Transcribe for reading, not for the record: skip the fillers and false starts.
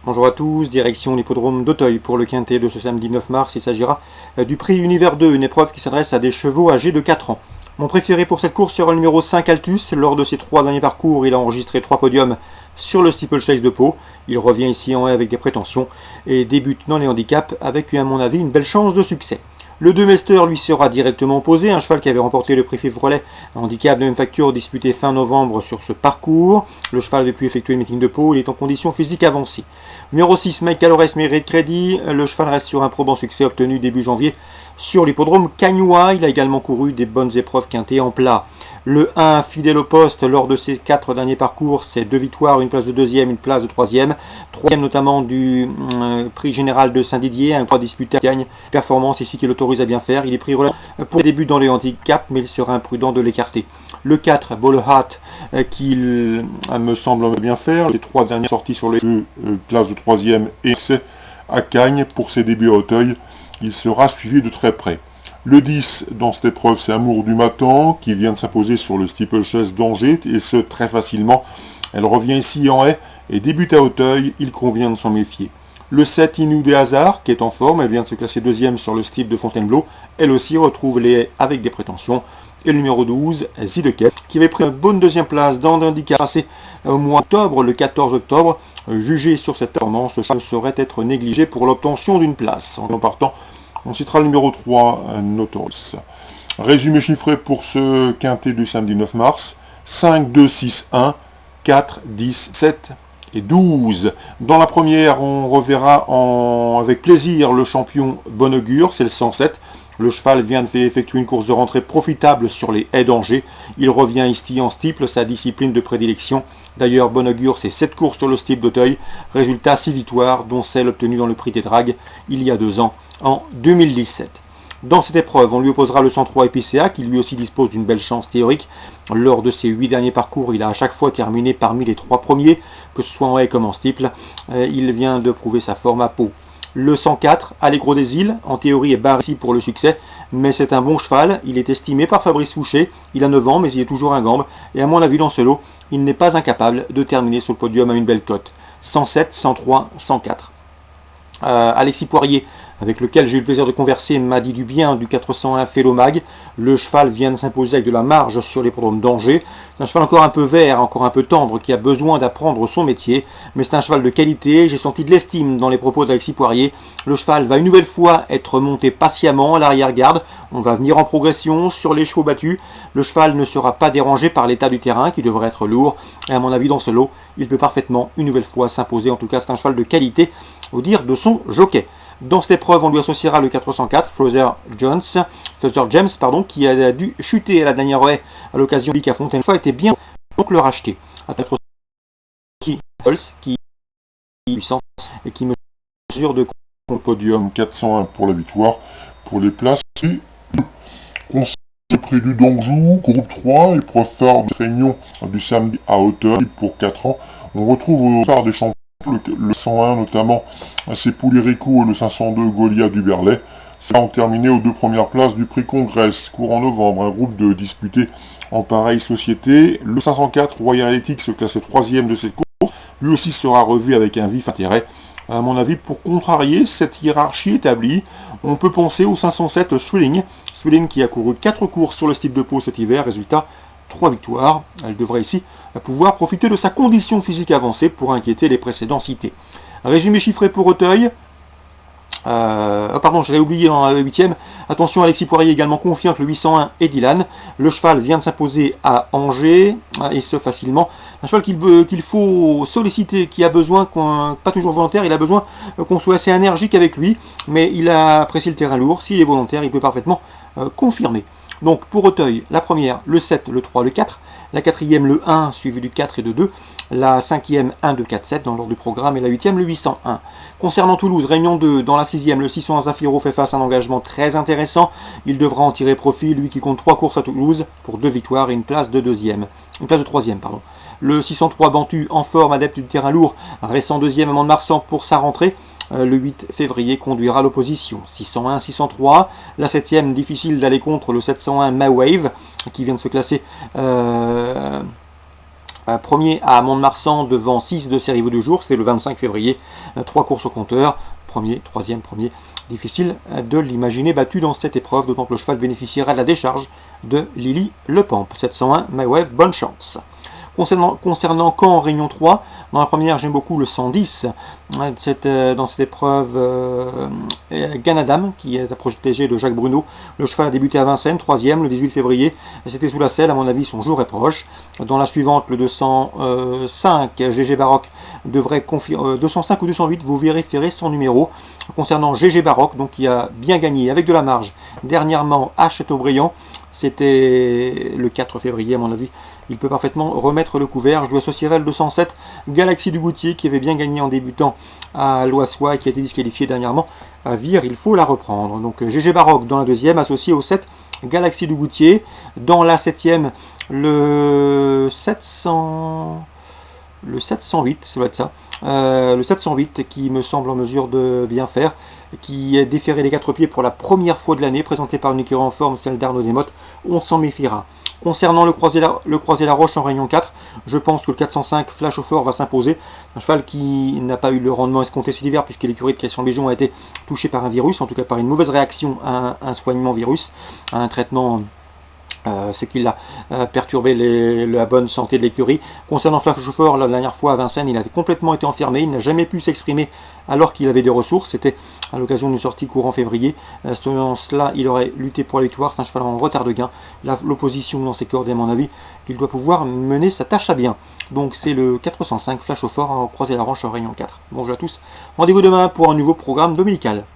Bonjour à tous, direction l'hippodrome d'Auteuil pour le quintet de ce samedi 9 mars. Il s'agira du prix Univers 2, une épreuve qui s'adresse à des chevaux âgés de 4 ans. Mon préféré pour cette course sera le numéro 5 Altus. Lors de ses 3 derniers parcours, il a enregistré 3 podiums sur le steeplechase de Pau. Il revient ici en haie avec des prétentions et débute dans les handicaps avec, à mon avis, une belle chance de succès. Le 2 Mester lui sera directement opposé, un cheval qui avait remporté le prix Fivrelet, un handicap de même facture disputé fin novembre sur ce parcours. Le cheval avait pu effectuer le meeting de Pau, il est en condition physique avancée. Numéro 6, Mike Calores mérite crédit, le cheval reste sur un probant succès obtenu début janvier sur l'hippodrome Cagnois. Il a également couru des bonnes épreuves quintées en plat. Le 1, fidèle au poste, lors de ses 4 derniers parcours, c'est 2 victoires, une place de deuxième, une place de troisième. Troisième notamment du prix général de Saint-Didier, un 3 disputé à gagne. Performance ici qui l'autorise à bien faire. Il est pris relais pour le début dans les handicaps, mais il sera imprudent de l'écarter. Le 4, Ballhat, qu'il me semble bien faire. Les 3 dernières sorties sur les places de troisième et à Cagnes pour ses débuts à Auteuil. Il sera suivi de très près. Le 10 dans cette épreuve, c'est Amour du Matin qui vient de s'imposer sur le steeplechase d'Angers et ce très facilement. Elle revient ici en haie et débute à Auteuil, il convient de s'en méfier. Le 7 Inou des Hasards qui est en forme, elle vient de se classer deuxième sur le steep de Fontainebleau, elle aussi retrouve les haies avec des prétentions. Et le numéro 12, Zideket, qui avait pris une bonne deuxième place dans l'handicap passé au mois d'octobre, le 14 octobre. Jugé sur cette performance, ce cheval saurait être négligé pour l'obtention d'une place. En partant, on citera le numéro 3, Notorious. Résumé chiffré pour ce quintet du samedi 9 mars. 5, 2, 6, 1, 4, 10, 7 et 12. Dans la première, on reverra avec plaisir le champion Bon Augure, c'est le 107. Le cheval vient de faire effectuer une course de rentrée profitable sur les haies d'Angers. Il revient ici en steeple, sa discipline de prédilection. D'ailleurs, Bon Augure, c'est 7 courses sur le steeple d'Auteuil. Résultat, 6 victoires, dont celle obtenue dans le prix des Dragues il y a 2 ans, en 2017. Dans cette épreuve, on lui opposera le 103 Epicéa, qui lui aussi dispose d'une belle chance théorique. Lors de ses 8 derniers parcours, il a à chaque fois terminé parmi les 3 premiers, que ce soit en haie comme en steeple. Il vient de prouver sa forme à Pau. Le 104, Allegro des Îles, en théorie est barré ici pour le succès, mais c'est un bon cheval, il est estimé par Fabrice Fouché, il a 9 ans mais il est toujours un gambe, et à mon avis dans ce lot, il n'est pas incapable de terminer sur le podium à une belle cote. 107, 103, 104. Alexis Poirier, avec lequel j'ai eu le plaisir de converser, m'a dit du bien du 401 Félomag. Le cheval vient de s'imposer avec de la marge sur l'hippodrome d'Angers. C'est un cheval encore un peu vert, encore un peu tendre, qui a besoin d'apprendre son métier. Mais c'est un cheval de qualité. J'ai senti de l'estime dans les propos d'Alexis Poirier. Le cheval va une nouvelle fois être monté patiemment à l'arrière-garde. On va venir en progression sur les chevaux battus. Le cheval ne sera pas dérangé par l'état du terrain, qui devrait être lourd. Et à mon avis, dans ce lot, il peut parfaitement une nouvelle fois s'imposer. En tout cas, c'est un cheval de qualité, au dire de son jockey. Dans cette épreuve, on lui associera le 404, Father James, qui a dû chuter à la dernière haie à l'occasion à Fontainebleau, était bien donc le racheter. À qui puissance et qui mesure de podium 401 pour la victoire, pour les places. Conseil prix du Donjou, groupe 3, épreuve phare de réunion du samedi à Auteuil pour 4 ans. On retrouve au phare des champions le 101 notamment, c'est Poulirico et le 502 Goliath du Berlay. C'est là ont terminé aux 2 premières places du prix Congrès, cours en novembre, un groupe de disputés en pareille société. Le 504 Royal Ethics, classé 3e de cette course, lui aussi sera revu avec un vif intérêt. À mon avis, pour contrarier cette hiérarchie établie, on peut penser au 507 Thrilling qui a couru 4 courses sur le steep de Pau cet hiver, résultat 3 victoires. Elle devrait ici pouvoir profiter de sa condition physique avancée pour inquiéter les précédents cités. Résumé chiffré pour Auteuil. Je l'ai oublié en 8e. Attention, Alexis Poirier également confiant que le 801 et Dylan. Le cheval vient de s'imposer à Angers, et ce facilement. Un cheval qu'il faut solliciter, qui a besoin, pas toujours volontaire, il a besoin qu'on soit assez énergique avec lui, mais il a apprécié le terrain lourd. S'il est volontaire, il peut parfaitement confirmer. Donc pour Auteuil, la première, le 7, le 3, le 4, la quatrième, le 1, suivi du 4 et de 2, la cinquième, 1, 2, 4, 7 dans l'ordre du programme, et la huitième, le 801. Concernant Toulouse, Réunion 2, dans la sixième, le 601 Zafiro fait face à un engagement très intéressant. Il devra en tirer profit, lui qui compte 3 courses à Toulouse, pour 2 victoires et une place de troisième. Le 603 Bantu, en forme, adepte du terrain lourd, restant deuxième à Mont-de-Marsan pour sa rentrée. Le 8 février conduira l'opposition. 601, 603. La 7e, difficile d'aller contre le 701 Mawave, qui vient de se classer Premier à Mont-de-Marsan devant 6 de ses rivaux du jour, c'est le 25 février. 3 courses au compteur, premier, troisième, premier. Difficile de l'imaginer battu dans cette épreuve, d'autant que le cheval bénéficiera de la décharge de Lily Lepamp. 701, My Wave, bonne chance. Concernant Caen en Réunion 3, dans la première, j'aime beaucoup le 110 dans cette épreuve Ganadam, qui est à protégé de Jacques Bruno. Le cheval a débuté à Vincennes, 3e, le 18 février. C'était sous la selle, à mon avis, son jour est proche. Dans la suivante, le 205, GG Baroque, devrait confirmer 205 ou 208, vous vérifierez son numéro. Concernant GG Baroque, donc qui a bien gagné avec de la marge dernièrement à Châteaubriand, c'était le 4 février, à mon avis. Il peut parfaitement remettre le couvert. Je lui associerai le 207 Galaxie du Goutier qui avait bien gagné en débutant à Loissois et qui a été disqualifié dernièrement à Vire. Il faut la reprendre. Donc GG Baroque dans la deuxième, associé au 7 Galaxie du Goutier. Dans la septième, le 708, ça doit être ça. Le 708 qui me semble en mesure de bien faire, qui est déféré les 4 pieds pour la première fois de l'année, présenté par une écurie en forme, celle d'Arnaud Desmottes. On s'en méfiera. Concernant le Croisé la Roche en Réunion 4, je pense que le 405 Flash au Fort va s'imposer. Un cheval qui n'a pas eu le rendement escompté cet hiver, puisque l'écurie de Christian Béjon a été touchée par un virus, en tout cas par une mauvaise réaction à un soignement virus, à un traitement. Ce qui a perturbé la bonne santé de l'écurie. Concernant Flash au Fort, la dernière fois à Vincennes, il a complètement été enfermé, il n'a jamais pu s'exprimer alors qu'il avait des ressources. C'était à l'occasion d'une sortie courant février. Selon cela, il aurait lutté pour la victoire. C'est un cheval en retard de gain. L'opposition dans ses cordes, à mon avis, qu'il doit pouvoir mener sa tâche à bien. Donc c'est le 405 Flash au Fort, Croisé la Roche en Réunion 4. Bonjour à tous. Rendez-vous demain pour un nouveau programme dominical.